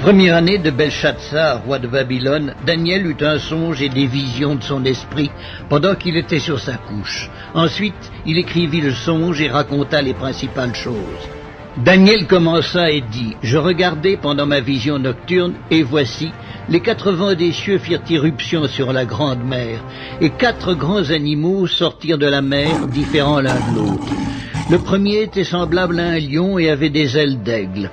première année de Belshazzar, roi de Babylone, Daniel eut un songe et des visions de son esprit pendant qu'il était sur sa couche. Ensuite, il écrivit le songe et raconta les principales choses. Daniel commença et dit, « Je regardai pendant ma vision nocturne, et voici, les 4 vents des cieux firent irruption sur la grande mer, et 4 grands animaux sortirent de la mer, différents l'un de l'autre. Le premier était semblable à un lion et avait des ailes d'aigle.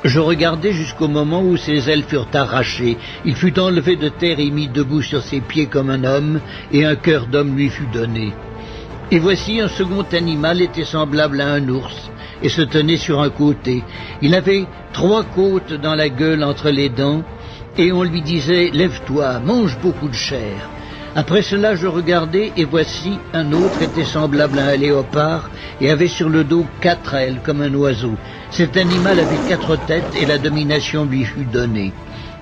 Je regardai jusqu'au moment où ses ailes furent arrachées. Il fut enlevé de terre et mis debout sur ses pieds comme un homme, et un cœur d'homme lui fut donné. Et voici un second animal était semblable à un ours, et se tenait sur un côté. Il avait 3 côtes dans la gueule entre les dents, et on lui disait « Lève-toi, mange beaucoup de chair ». Après cela, je regardai, et voici, un autre était semblable à un léopard, et avait sur le dos 4 ailes, comme un oiseau. Cet animal avait 4 têtes, et la domination lui fut donnée.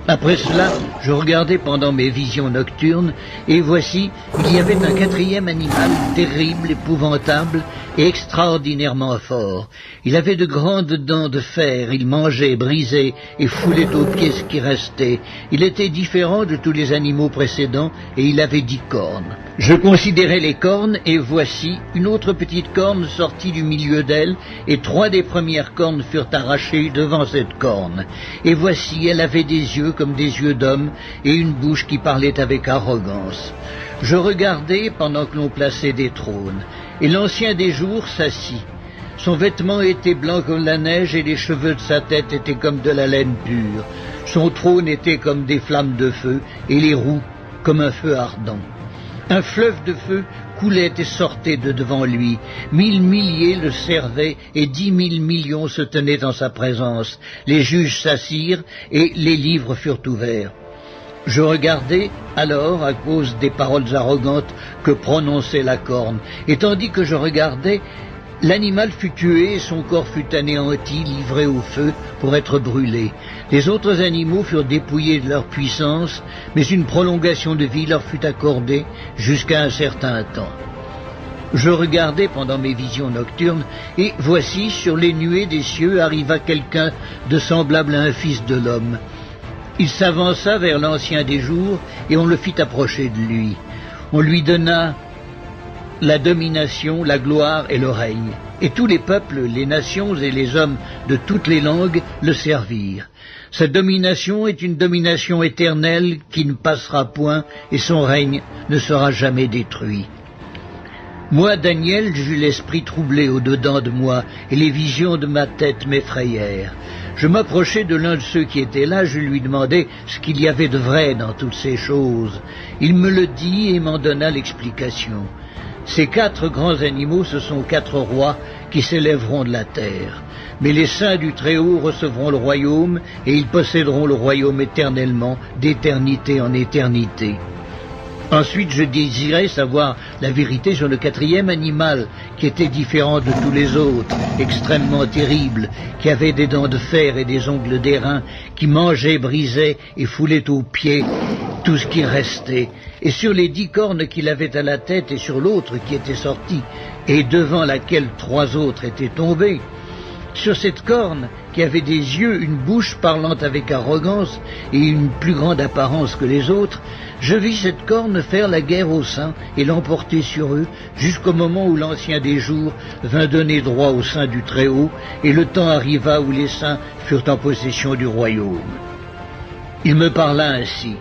Après cela, je regardai pendant mes visions nocturnes, et voici, il y avait un 4e animal, terrible, épouvantable, et extraordinairement fort. Il avait de grandes dents de fer, il mangeait, brisait, et foulait aux pieds ce qui restait. Il était différent de tous les animaux précédents, et il avait 10 cornes. Je considérai les cornes, et voici, une autre petite corne sortit du milieu d'elle, et 3 des premières cornes furent arrachées devant cette corne. Et voici, elle avait des yeux comme des yeux d'homme, et une bouche qui parlait avec arrogance. Je regardai pendant que l'on plaçait des trônes, et l'ancien des jours s'assit. Son vêtement était blanc comme la neige, et les cheveux de sa tête étaient comme de la laine pure. Son trône était comme des flammes de feu, et les roues comme un feu ardent. Un fleuve de feu coulait et sortait de devant lui. 1000 milliers le servaient, et 10 000 millions se tenaient en sa présence. Les juges s'assirent, et les livres furent ouverts. Je regardai alors à cause des paroles arrogantes que prononçait la corne, et tandis que je regardais, l'animal fut tué et son corps fut anéanti, livré au feu pour être brûlé. Les autres animaux furent dépouillés de leur puissance, mais une prolongation de vie leur fut accordée jusqu'à un certain temps. Je regardai pendant mes visions nocturnes, et voici, sur les nuées des cieux arriva quelqu'un de semblable à un fils de l'homme. Il s'avança vers l'ancien des jours, et on le fit approcher de lui. On lui donna la domination, la gloire et le règne. Et tous les peuples, les nations et les hommes de toutes les langues le servirent. Sa domination est une domination éternelle qui ne passera point, et son règne ne sera jamais détruit. Moi, Daniel, j'eus l'esprit troublé au-dedans de moi, et les visions de ma tête m'effrayèrent. Je m'approchai de l'un de ceux qui étaient là, je lui demandai ce qu'il y avait de vrai dans toutes ces choses. Il me le dit et m'en donna l'explication. Ces 4 grands animaux, ce sont 4 rois qui s'élèveront de la terre. Mais les saints du Très-Haut recevront le royaume, et ils posséderont le royaume éternellement, d'éternité en éternité. Ensuite, je désirais savoir la vérité sur le 4e animal, qui était différent de tous les autres, extrêmement terrible, qui avait des dents de fer et des ongles d'airain, qui mangeait, brisait et foulait aux pieds tout ce qui restait. Et sur les 10 cornes qu'il avait à la tête et sur l'autre qui était sortie, et devant laquelle 3 autres étaient tombés, sur cette corne qui avait des yeux, une bouche parlant avec arrogance et une plus grande apparence que les autres, je vis cette corne faire la guerre aux saints et l'emporter sur eux jusqu'au moment où l'ancien des jours vint donner droit aux saints du Très-Haut, et le temps arriva où les saints furent en possession du royaume. Il me parla ainsi.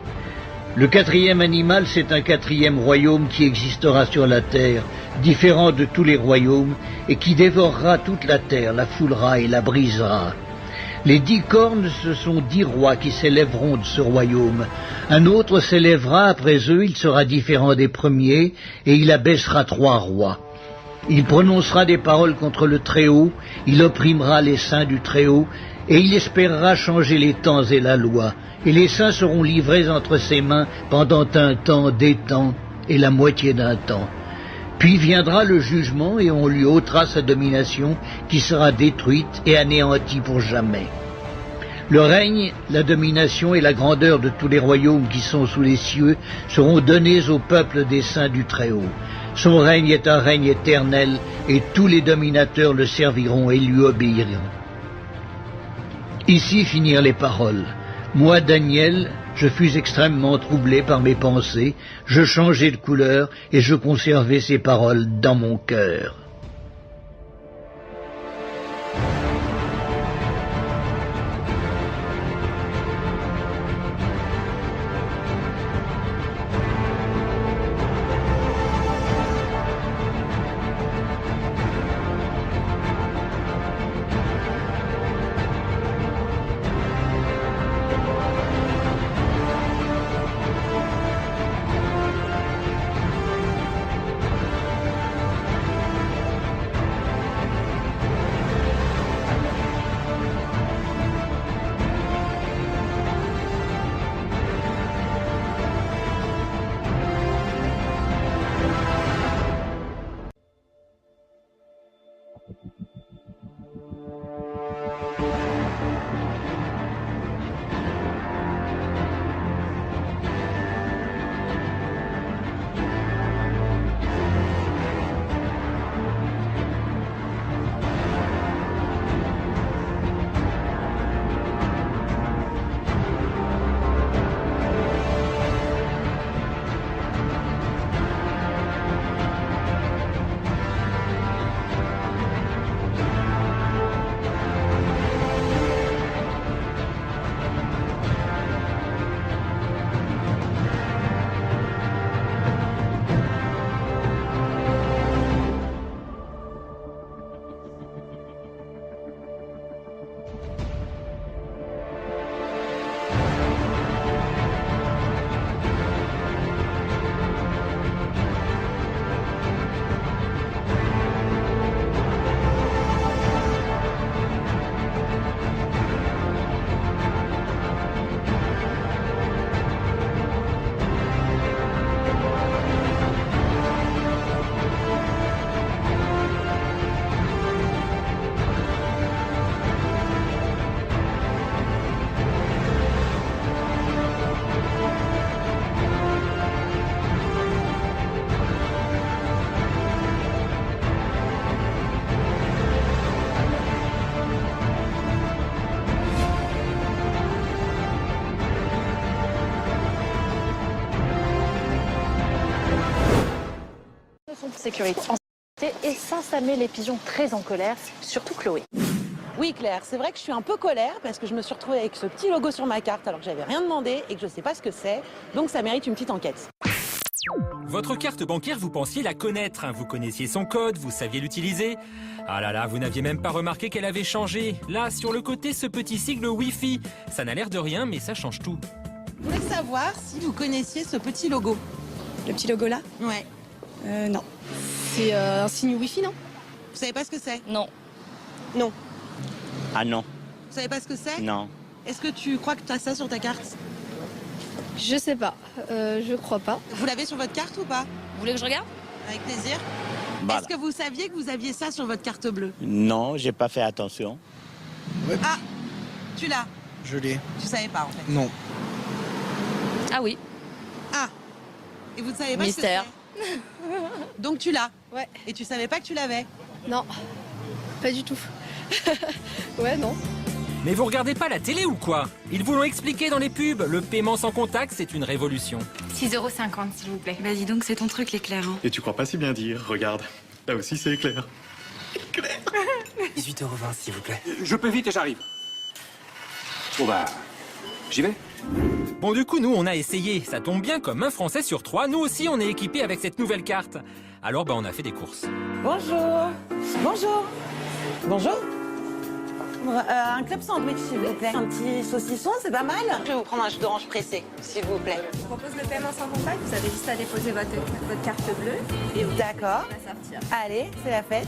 Le 4e animal, c'est un 4e royaume qui existera sur la terre, différent de tous les royaumes, et qui dévorera toute la terre, la foulera et la brisera. Les 10 cornes, ce sont 10 rois qui s'élèveront de ce royaume. Un autre s'élèvera après eux, il sera différent des premiers, et il abaissera 3 rois. Il prononcera des paroles contre le Très-Haut, il opprimera les saints du Très-Haut, et il espérera changer les temps et la loi. Et les saints seront livrés entre ses mains pendant un temps, des temps, et la moitié d'un temps. Puis viendra le jugement, et on lui ôtera sa domination, qui sera détruite et anéantie pour jamais. Le règne, la domination et la grandeur de tous les royaumes qui sont sous les cieux seront donnés au peuple des saints du Très-Haut. Son règne est un règne éternel, et tous les dominateurs le serviront et lui obéiront. Ici finirent les paroles. Moi, Daniel, je fus extrêmement troublé par mes pensées, je changeai de couleur et je conservai ces paroles dans mon cœur. Sécurité et ça met les pigeons très en colère, surtout Chloé. Oui Claire, c'est vrai que je suis un peu colère parce que je me suis retrouvée avec ce petit logo sur ma carte alors que j'avais rien demandé et que je sais pas ce que c'est, donc ça mérite une petite enquête. Votre carte bancaire, vous pensiez la connaître, hein. Vous connaissiez son code, vous saviez l'utiliser. Ah là là, vous n'aviez même pas remarqué qu'elle avait changé. Là, sur le côté, ce petit sigle Wi-Fi. Ça n'a l'air de rien, mais ça change tout. Je voulais savoir si vous connaissiez ce petit logo. Le petit logo là? Ouais. Non. C'est un signe Wi-Fi, non? Vous savez pas ce que c'est? Non. Non. Ah non, Vous savez pas ce que c'est? non. Est-ce que tu crois que tu as ça sur ta carte? Je sais pas. Je crois pas. Vous l'avez sur votre carte ou pas? Vous voulez que je regarde? Avec plaisir. Voilà. Est-ce que vous saviez que vous aviez ça sur votre carte bleue? Non, j'ai pas fait attention. Ah, tu l'as? Je l'ai. Tu savais pas en fait. Non. Ah oui. Ah, et vous ne savez pas Mystère. ce que c'est? Donc tu l'as? Ouais. Et tu savais pas que tu l'avais? Non. Pas du tout. Ouais, non. Mais vous regardez pas la télé ou quoi? Ils vous l'ont expliqué dans les pubs. Le paiement sans contact, c'est une révolution. 6,50 € s'il vous plaît. Bah dis donc, c'est ton truc l'éclair. Hein. Et tu crois pas si bien dire, regarde. Là aussi c'est éclair. 18,20 € s'il vous plaît. Je peux vite et j'arrive. Bon bah, j'y vais. Bon, du coup, nous, on a essayé. Ça tombe bien, comme un Français sur 3, nous aussi, on est équipés avec cette nouvelle carte. Alors, bah, on a fait des courses. Bonjour. Bonjour. Bonjour. Un club sandwich, s'il vous plaît. Un petit saucisson, c'est pas mal. Je vais vous prendre un jus d'orange pressé, s'il vous plaît. Je vous propose le paiement sans contact. Vous avez juste à déposer votre carte bleue. Et vous D'accord. va sortir. Allez, c'est la fête.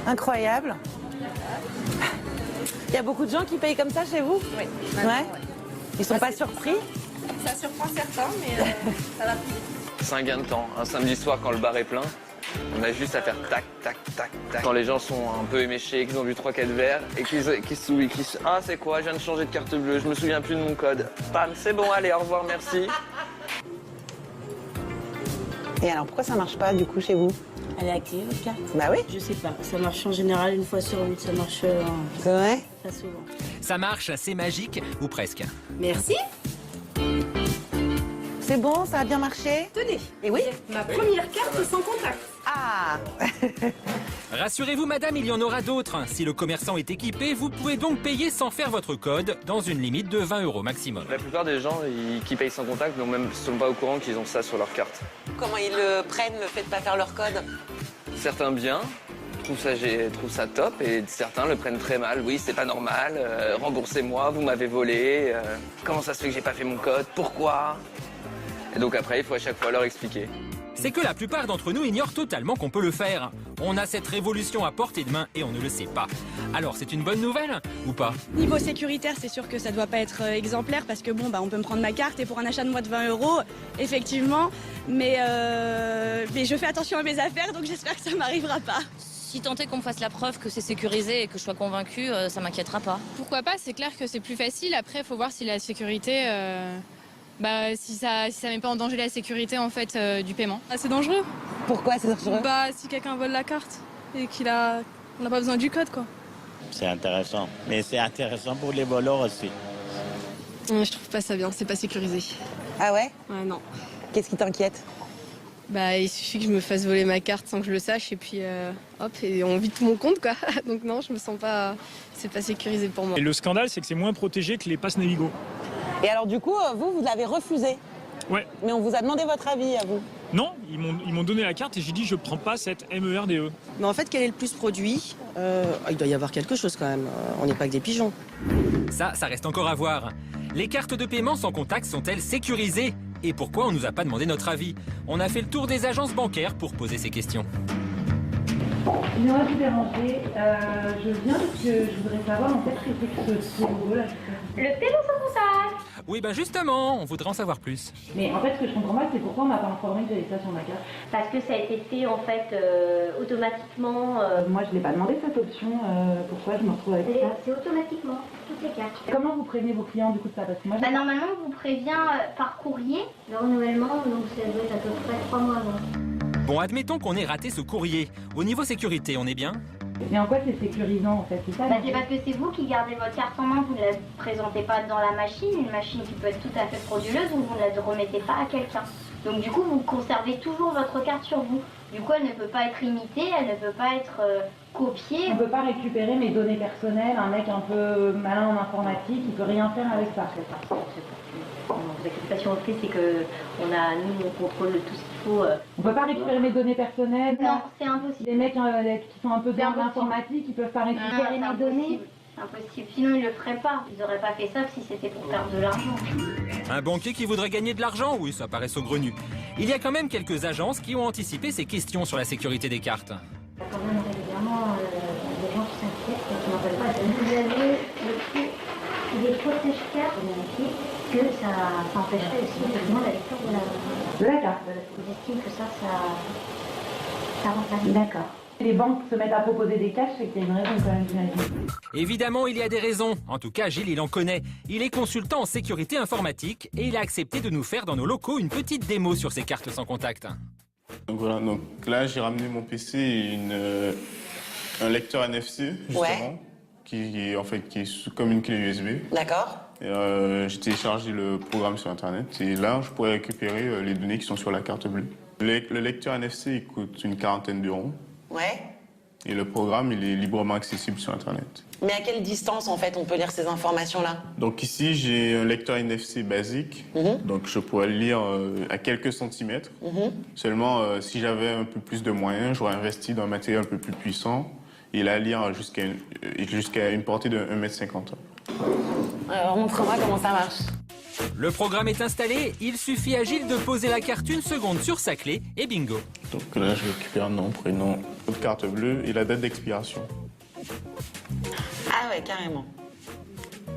Incroyable. Il y a beaucoup de gens qui payent comme ça chez vous? Oui. Ouais. Ils sont pas surpris? Ça surprend certains, mais ça va plus vite. C'est un gain de temps. Un samedi soir, quand le bar est plein, on a juste à faire tac, tac, tac, tac. Quand les gens sont un peu éméchés, qu'ils ont bu 3-4 verres et qu'ils se ah, c'est quoi, je viens de changer de carte bleue, je me souviens plus de mon code. Bam, c'est bon, allez, au revoir, merci. Et alors, pourquoi ça marche pas, du coup, chez vous? Elle est active, votre carte? Bah oui. Je sais pas. Ça marche en général une fois sur 8, ça marche. C'est vrai? pas souvent. Ça marche, c'est magique, ou presque. Merci. C'est bon, ça a bien marché? Tenez, Et oui? ma première carte sans contact. Ah! Rassurez-vous madame, il y en aura d'autres. Si le commerçant est équipé, vous pouvez donc payer sans faire votre code, dans une limite de 20 € maximum. La plupart des gens qui payent sans contact n'ont même sont pas au courant qu'ils ont ça sur leur carte. Comment ils le prennent, le fait de pas faire leur code? Certains bien, trouvent ça top, et certains le prennent très mal. Oui, c'est pas normal, remboursez-moi, vous m'avez volé, comment ça se fait que j'ai pas fait mon code, pourquoi? Et donc après, il faut à chaque fois leur expliquer. C'est que la plupart d'entre nous ignorent totalement qu'on peut le faire. On a cette révolution à portée de main et on ne le sait pas. Alors c'est une bonne nouvelle ou pas? Niveau sécuritaire, c'est sûr que ça doit pas être exemplaire parce que bon, on peut me prendre ma carte et pour un achat de moins de 20 €, effectivement. Mais je fais attention à mes affaires, donc j'espère que ça m'arrivera pas. Si tant est qu'on me fasse la preuve que c'est sécurisé et que je sois convaincue, ça m'inquiétera pas. Pourquoi pas? C'est clair que c'est plus facile. Après, il faut voir si la sécurité... si ça met pas en danger la sécurité en fait du paiement. Ah, c'est dangereux. Pourquoi c'est dangereux? Si quelqu'un vole la carte et on n'a pas besoin du code quoi. C'est intéressant, mais c'est intéressant pour les voleurs aussi. Je trouve pas ça bien, c'est pas sécurisé. Ah ouais? Ouais, non. Qu'est-ce qui t'inquiète? Il suffit que je me fasse voler ma carte sans que je le sache et puis hop, et on vide tout mon compte quoi. Donc non, je me sens pas, c'est pas sécurisé pour moi. Et le scandale, c'est que c'est moins protégé que les passes Navigo. Et alors du coup, vous l'avez refusé? Ouais. Mais on vous a demandé votre avis à vous? Non, ils m'ont donné la carte et j'ai dit je prends pas cette MERDE. Mais en fait, quel est le plus produit? Il doit y avoir quelque chose quand même, on n'est pas que des pigeons. Ça reste encore à voir. Les cartes de paiement sans contact sont-elles sécurisées? Et pourquoi on nous a pas demandé notre avis? On a fait le tour des agences bancaires pour poser ces questions. Excusez-moi de vous déranger, je viens parce que je voudrais savoir en fait ce que c'est ce logo là. Le paiement sans contact. Oui, justement, on voudrait en savoir plus. Mais en fait, ce que je comprends pas, c'est pourquoi on m'a pas informé que j'avais ça sur ma carte. Parce que ça a été fait en fait automatiquement. Moi, je l'ai pas demandé cette option. Pourquoi je me retrouve avec ça? C'est automatiquement, toutes les cartes. Comment vous prévenez vos clients du coup de ça? Parce que moi, normalement, on vous prévient par courrier le renouvellement, donc ça doit être à peu près 3 mois avant. Bon, admettons qu'on ait raté ce courrier. Au niveau sécurité, on est bien? Mais en quoi c'est sécurisant en fait? C'est ça? C'est parce que c'est vous qui gardez votre carte en main, vous ne la présentez pas dans la machine, une machine qui peut être tout à fait frauduleuse, ou vous ne la remettez pas à quelqu'un. Donc du coup, vous conservez toujours votre carte sur vous. Du coup, elle ne peut pas être imitée, elle ne peut pas être copiée. On ne peut pas récupérer mes données personnelles, un mec un peu malin en informatique, il peut rien faire avec ça. L'acceptation offerte, c'est que nous, on contrôle tout ce qu'il faut. On peut pas récupérer mes données personnelles? Non, c'est impossible. Les mecs qui sont un peu dans l'informatique, ils peuvent pas récupérer mes données? C'est impossible. Sinon, ils le feraient pas. Ils auraient pas fait ça si c'était pour perdre de l'argent. Un banquier qui voudrait gagner de l'argent? Oui, ça paraît saugrenu. Il y a quand même quelques agences qui ont anticipé ces questions sur la sécurité des cartes. Il y a quand même régulièrement des gens qui s'inquiètent et qui n'en veulent pas. Vous avez le coup des protège-cartes, vérifier que ça empêcherait aussi effectivement la lecture de la carte. J'estime que ça rend pas bien. D'accord. Les banques se mettent à proposer des caches, c'est qu'il y a une raison quand même, j'imagine. Évidemment, il y a des raisons. En tout cas, Gilles, il en connaît. Il est consultant en sécurité informatique et il a accepté de nous faire dans nos locaux une petite démo sur ces cartes sans contact. Donc voilà, donc là j'ai ramené mon PC et un lecteur NFC justement, qui est comme une clé USB. D'accord. J'ai téléchargé le programme sur internet et là je pourrais récupérer les données qui sont sur la carte bleue. Le lecteur NFC il coûte une 40aine d'euros. Ouais. Et le programme il est librement accessible sur internet. Mais à quelle distance en fait on peut lire ces informations-là? Donc ici j'ai un lecteur NFC basique, donc je pourrais le lire à quelques centimètres. Seulement si j'avais un peu plus de moyens, j'aurais investi dans un matériel un peu plus puissant et là lire jusqu'à une portée de 1,50 m. Alors montre-moi comment ça marche. Le programme est installé, il suffit à Gilles de poser la carte une seconde sur sa clé et bingo. Donc là je récupère nom, prénom, carte bleue et la date d'expiration. Ah ouais, carrément.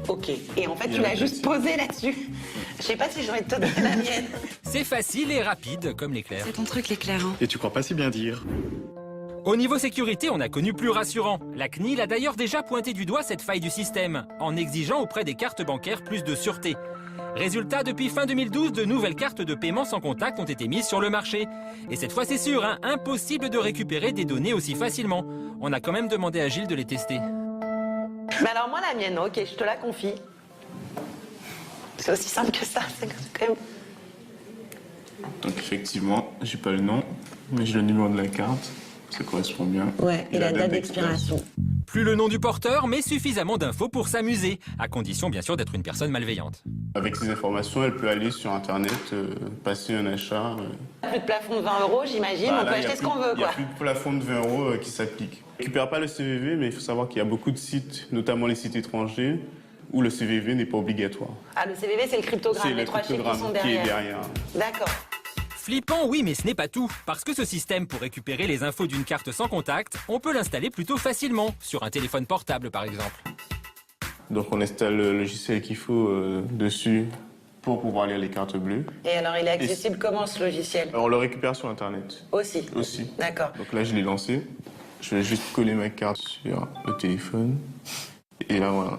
Ok. Et en fait, tu l'as juste posé là-dessus. Je sais pas si j'aurais te donner la mienne. C'est facile et rapide, comme l'éclair. C'est ton truc, l'éclair. Hein. Et tu crois pas si bien dire. Au niveau sécurité, on a connu plus rassurant. La CNIL a d'ailleurs déjà pointé du doigt cette faille du système, en exigeant auprès des cartes bancaires plus de sûreté. Résultat, depuis fin 2012, de nouvelles cartes de paiement sans contact ont été mises sur le marché. Et cette fois, c'est sûr, impossible de récupérer des données aussi facilement. On a quand même demandé à Gilles de les tester. Mais alors moi, la mienne, ok, je te la confie. C'est aussi simple que ça, c'est quand même... Donc effectivement, j'ai pas le nom, mais j'ai le numéro de la carte. Ça correspond bien. Ouais, et la date d'expiration. Plus le nom du porteur, mais suffisamment d'infos pour s'amuser, à condition bien sûr d'être une personne malveillante. Avec ces informations, elle peut aller sur Internet, passer un achat. Plus de plafond de 20 €, j'imagine, on peut acheter ce qu'on veut, Il n'y a quoi. plus de plafond de 20 € qui s'applique. On ne récupère pas le CVV, mais il faut savoir qu'il y a beaucoup de sites, notamment les sites étrangers, où le CVV n'est pas obligatoire. Ah, le CVV, c'est le cryptogramme, C'est les le 3 chiffres qui sont cryptogramme qui est derrière. derrière. D'accord. Flippant, oui, mais ce n'est pas tout. Parce que ce système pour récupérer les infos d'une carte sans contact, on peut l'installer plutôt facilement, sur un téléphone portable par exemple. Donc on installe le logiciel qu'il faut dessus pour pouvoir lire les cartes bleues. Et alors, il est accessible comment, ce logiciel? On le récupère sur Internet. Aussi. D'accord. Donc là, je l'ai lancé. Je vais juste coller ma carte sur le téléphone. Et là, voilà.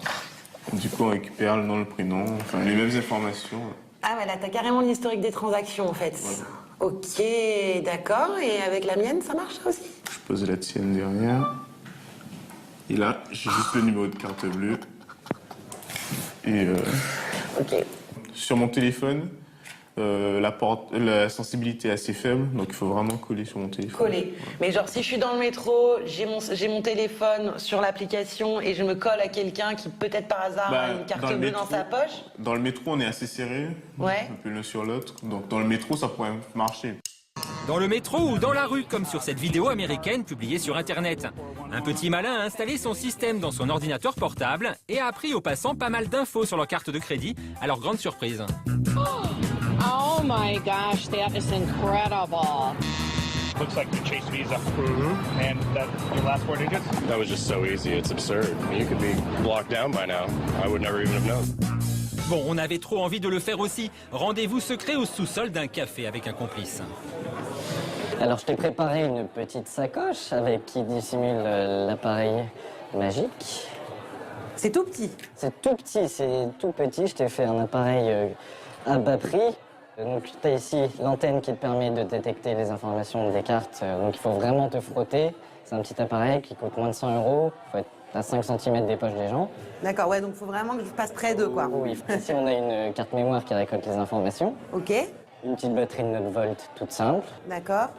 Du coup, on récupère le nom, le prénom, enfin les mêmes informations. Ah ouais, là, t'as carrément l'historique des transactions, en fait. Voilà. Ok, d'accord. Et avec la mienne, ça marche aussi? Je pose la tienne derrière. Et là, j'ai juste le numéro de carte bleue. Et ok. Sur mon téléphone, la sensibilité est assez faible, donc il faut vraiment coller sur mon téléphone. Coller. Mais genre, si je suis dans le métro, j'ai mon téléphone sur l'application et je me colle à quelqu'un qui peut-être par hasard a une carte bleue dans sa poche. Dans le métro, on est assez serré, ouais. Un peu l'un sur l'autre. Donc dans le métro, ça pourrait marcher. Dans le métro ou dans la rue, comme sur cette vidéo américaine publiée sur Internet. Un petit malin a installé son système dans son ordinateur portable et a appris aux passants pas mal d'infos sur leur carte de crédit, à leur grande surprise. Oh my gosh, that is incredible. Looks like the Chase Visa. And that your last 4 digits? That was just so easy, it's absurd. You could be locked down by now. I would never even have known. Bon, on avait trop envie de le faire aussi. Rendez-vous secret au sous-sol d'un café avec un complice. Alors je t'ai préparé une petite sacoche avec qui dissimule l'appareil magique. C'est tout petit? C'est tout petit, c'est tout petit. Je t'ai fait un appareil à bas prix. Donc tu as ici l'antenne qui te permet de détecter les informations des cartes. Donc il faut vraiment te frotter. C'est un petit appareil qui coûte moins de 100 €. Il faut être à 5 cm des poches des gens. D'accord, ouais, donc il faut vraiment que je passe près d'eux, quoi. Oui, ici on a une carte mémoire qui récolte les informations. Ok. Une petite batterie de 9 volts toute simple. D'accord.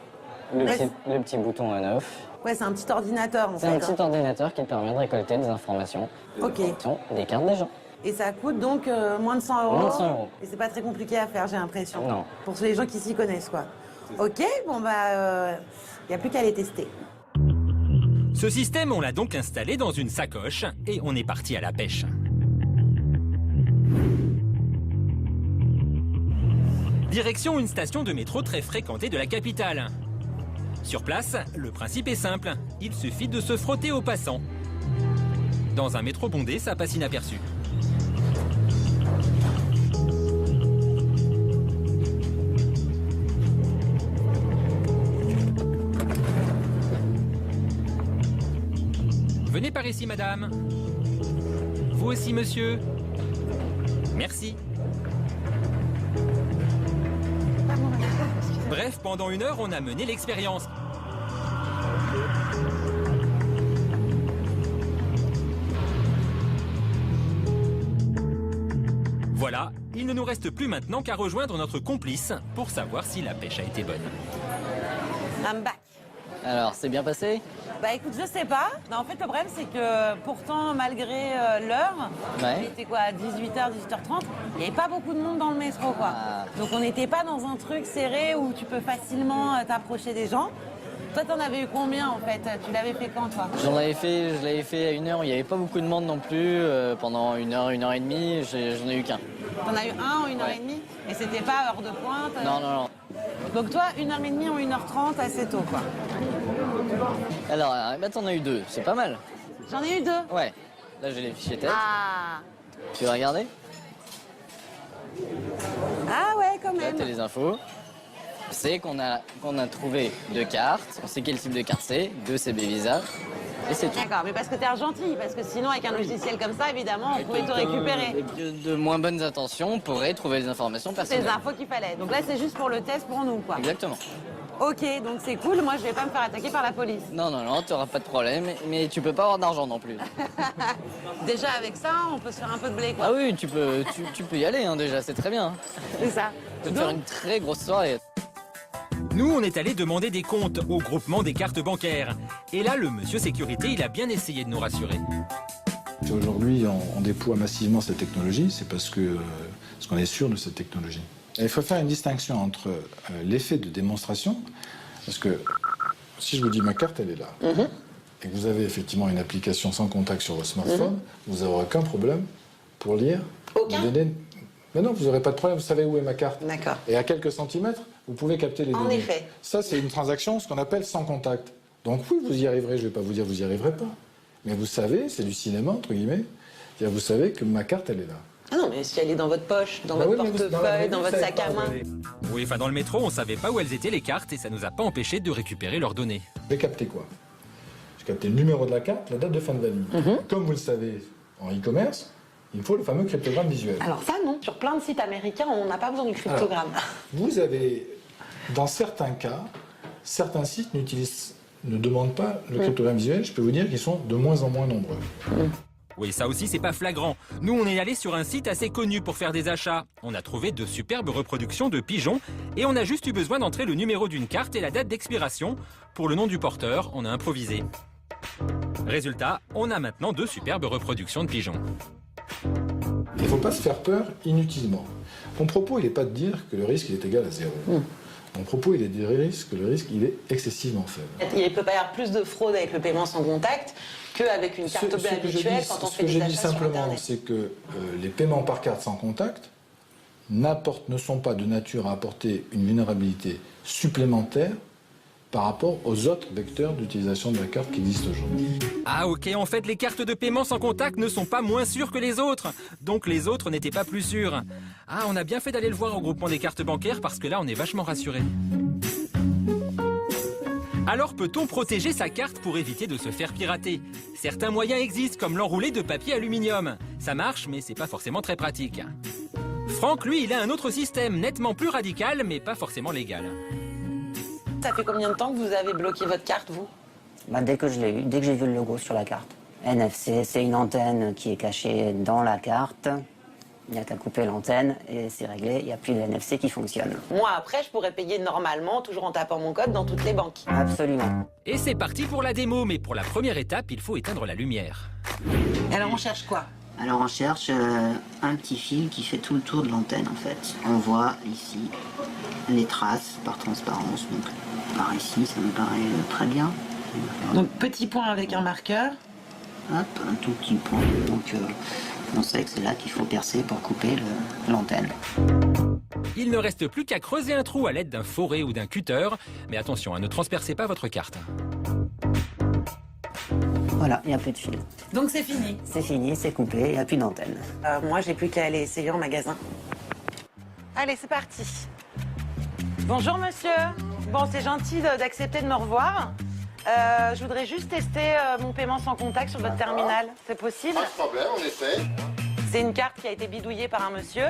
Le petit bouton on-off. Ouais, c'est un petit ordinateur, en fait. C'est un petit ordinateur qui te permet de récolter des informations. Ok. Des cartes des gens. Et ça coûte donc moins de 100 €. Moins de 100 €. Et c'est pas très compliqué à faire, j'ai l'impression. Non. Pour les gens qui s'y connaissent, quoi. Ok, bon bah, y a plus qu'à les tester. Ce système, on l'a donc installé dans une sacoche et on est parti à la pêche. Direction une station de métro très fréquentée de la capitale. Sur place, le principe est simple, il suffit de se frotter aux passants. Dans un métro bondé, ça passe inaperçu. Venez par ici, madame. Vous aussi, monsieur. Merci. Bref, pendant 1 heure, on a mené l'expérience. Voilà, il ne nous reste plus maintenant qu'à rejoindre notre complice pour savoir si la pêche a été bonne. I'm back. Alors, c'est bien passé? Bah écoute, je sais pas. Non, en fait, le problème, c'est que pourtant, malgré l'heure, il était quoi, 18h, 18h30, il n'y avait pas beaucoup de monde dans le métro, quoi. Donc on n'était pas dans un truc serré où tu peux facilement t'approcher des gens. Toi, t'en avais eu combien, en fait? Tu l'avais fait quand, toi? Je l'avais fait à 1 heure. Il n'y avait pas beaucoup de monde non plus. Pendant 1 heure, 1 heure et demie, j'en ai eu qu'un. T'en as eu un en 1h30? Et c'était pas heure de pointe? Non, non, non. Donc toi, 1h30 ou 1h30, assez tôt, quoi. Alors, bah, t'en as eu 2. C'est pas mal. J'en ai eu 2? Ouais. Là, j'ai les fichiers tête. Ah. Tu veux regarder? Ah ouais, quand même. Là, t'as les infos. C'est qu'on a trouvé 2 cartes. On sait quel type de carte c'est. 2 CB Visa. Et c'est tout. D'accord, mais parce que t'es gentil, parce que sinon, avec un logiciel comme ça, évidemment, on pouvait te récupérer. De moins bonnes intentions, on pourrait trouver les informations personnelles. C'est les infos qu'il fallait. Donc là, c'est juste pour le test pour nous, quoi. Exactement. Ok, donc c'est cool, moi je vais pas me faire attaquer par la police. Non, tu n'auras pas de problème, mais tu peux pas avoir d'argent non plus. Déjà avec ça, on peut se faire un peu de blé, quoi. Ah oui, tu peux y aller déjà, c'est très bien. C'est ça. Tu peux faire une très grosse soirée. Nous, on est allé demander des comptes au groupement des cartes bancaires. Et là, le monsieur sécurité, il a bien essayé de nous rassurer. Aujourd'hui, on déploie massivement cette technologie, c'est parce qu'on est sûr de cette technologie. Et il faut faire une distinction entre l'effet de démonstration, parce que si je vous dis ma carte, elle est là, et que vous avez effectivement une application sans contact sur votre smartphone, vous n'aurez aucun problème pour lire. Aucun ? Mais non, vous n'aurez pas de problème, vous savez où est ma carte. D'accord. Et à quelques centimètres, vous pouvez capter les données. En effet. Ça, c'est une transaction, ce qu'on appelle sans contact. Donc oui, vous y arriverez, je ne vais pas vous dire vous n'y arriverez pas. Mais vous savez, c'est du cinéma, entre guillemets. C'est-à-dire, vous savez que ma carte, elle est là. Ah non, mais si elle est dans votre poche, dans votre portefeuille, dans votre sac à main. Oui, enfin dans le métro, on savait pas où elles étaient les cartes et ça nous a pas empêché de récupérer leurs données. J'ai capté quoi? J'ai capté le numéro de la carte, la date de fin de validité. Comme vous le savez, en e-commerce, il faut le fameux cryptogramme visuel. Alors ça, non. Sur plein de sites américains, on n'a pas besoin du cryptogramme. Alors, vous avez, dans certains cas, certains sites ne demandent pas le cryptogramme visuel. Je peux vous dire qu'ils sont de moins en moins nombreux. Oui, ça aussi, c'est pas flagrant. Nous, on est allé sur un site assez connu pour faire des achats. On a trouvé de superbes reproductions de pigeons et on a juste eu besoin d'entrer le numéro d'une carte et la date d'expiration. Pour le nom du porteur, on a improvisé. Résultat, on a maintenant 2 superbes reproductions de pigeons. Il ne faut pas se faire peur inutilement. Mon propos, il n'est pas de dire que le risque il est égal à 0. Mon propos, il est de dire que le risque il est excessivement faible. Il ne peut pas y avoir plus de fraude avec le paiement sans contact qu'avec une carte bleue habituelle quand on fait des achats sur Internet. Ce que je dis simplement, c'est que les paiements par carte sans contact ne sont pas de nature à apporter une vulnérabilité supplémentaire par rapport aux autres vecteurs d'utilisation de la carte qui existent aujourd'hui. Ah ok, en fait les cartes de paiement sans contact ne sont pas moins sûres que les autres. Donc les autres n'étaient pas plus sûrs. Ah, on a bien fait d'aller le voir au groupement des cartes bancaires parce que là on est vachement rassurés. Alors peut-on protéger sa carte pour éviter de se faire pirater? Certains moyens existent comme l'enroulé de papier aluminium. Ça marche mais c'est pas forcément très pratique. Franck, lui, il a un autre système nettement plus radical mais pas forcément légal. Ça fait combien de temps que vous avez bloqué votre carte, vous? Dès que je l'ai eu, dès que j'ai vu le logo sur la carte. NFC, c'est une antenne qui est cachée dans la carte. Il n'y a qu'à couper l'antenne et c'est réglé, il n'y a plus de NFC qui fonctionne. Moi, après, je pourrais payer normalement, toujours en tapant mon code dans toutes les banques. Absolument. Et c'est parti pour la démo, mais pour la première étape, il faut éteindre la lumière. Alors, on cherche quoi? Alors, on cherche un petit fil qui fait tout le tour de l'antenne, en fait. On voit ici les traces par transparence, donc par ici, ça me paraît très bien. Donc, petit point avec un marqueur. Hop, un tout petit point. Donc, on sait que c'est là qu'il faut percer pour couper l'antenne. Il ne reste plus qu'à creuser un trou à l'aide d'un forêt ou d'un cutter. Mais attention, ne transpercez pas votre carte. Voilà, il n'y a plus de fil. Donc c'est fini? C'est fini, c'est coupé, il n'y a plus d'antenne. Moi, j'ai plus qu'à aller essayer en magasin. Allez, c'est parti. Bonjour, monsieur. Bon, c'est gentil d'accepter de me revoir. Je voudrais juste tester mon paiement sans contact sur votre terminal. C'est possible? Pas de problème, on essaie. C'est une carte qui a été bidouillée par un monsieur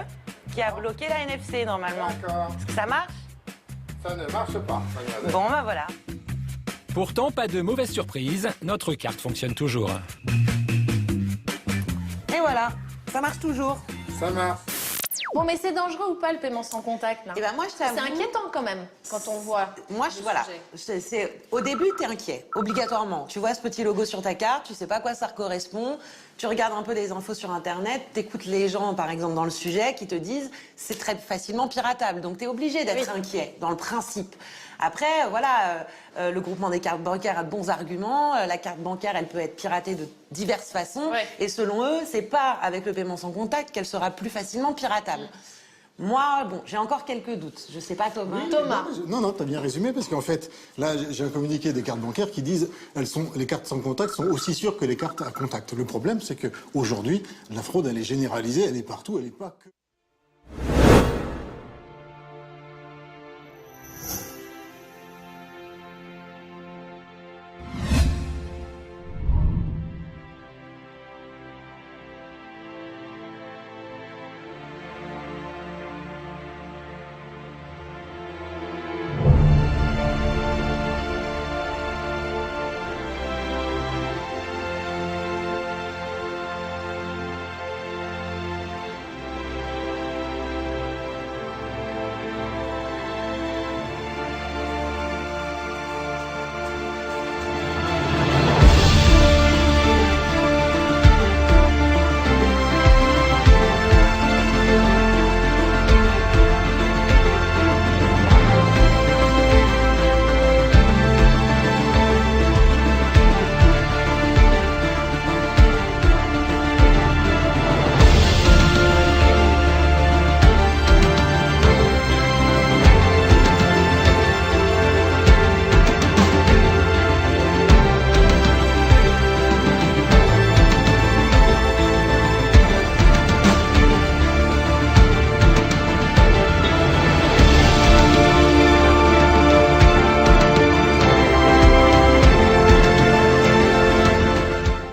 qui a bloqué la NFC normalement. D'accord. Est-ce que ça marche? Ça ne marche pas. Bon, ben voilà. Pourtant, pas de mauvaise surprise, notre carte fonctionne toujours. Et voilà, ça marche toujours. Ça marche. Bon, mais c'est dangereux ou pas le paiement sans contact là? Eh ben moi, je t'avoue. C'est inquiétant quand même quand on voit. Moi, voilà. Au début, t'es inquiet, obligatoirement. Tu vois ce petit logo sur ta carte, tu sais pas à quoi ça correspond. Tu regardes un peu des infos sur Internet, t'écoutes les gens, par exemple, dans le sujet, qui te disent c'est très facilement piratable. Donc t'es obligé d'être inquiet, dans le principe. Après, voilà, le groupement des cartes bancaires a de bons arguments. La carte bancaire, elle peut être piratée de diverses façons. Et selon eux, c'est pas avec le paiement sans contact qu'elle sera plus facilement piratable. Moi, bon, j'ai encore quelques doutes. Je sais pas, Thomas. Oui, Thomas. Non, t'as bien résumé, parce qu'en fait, là, j'ai un communiqué des cartes bancaires qui disent les cartes sans contact sont aussi sûres que les cartes à contact. Le problème, c'est qu'aujourd'hui, la fraude, elle est généralisée, elle est partout, elle n'est pas que...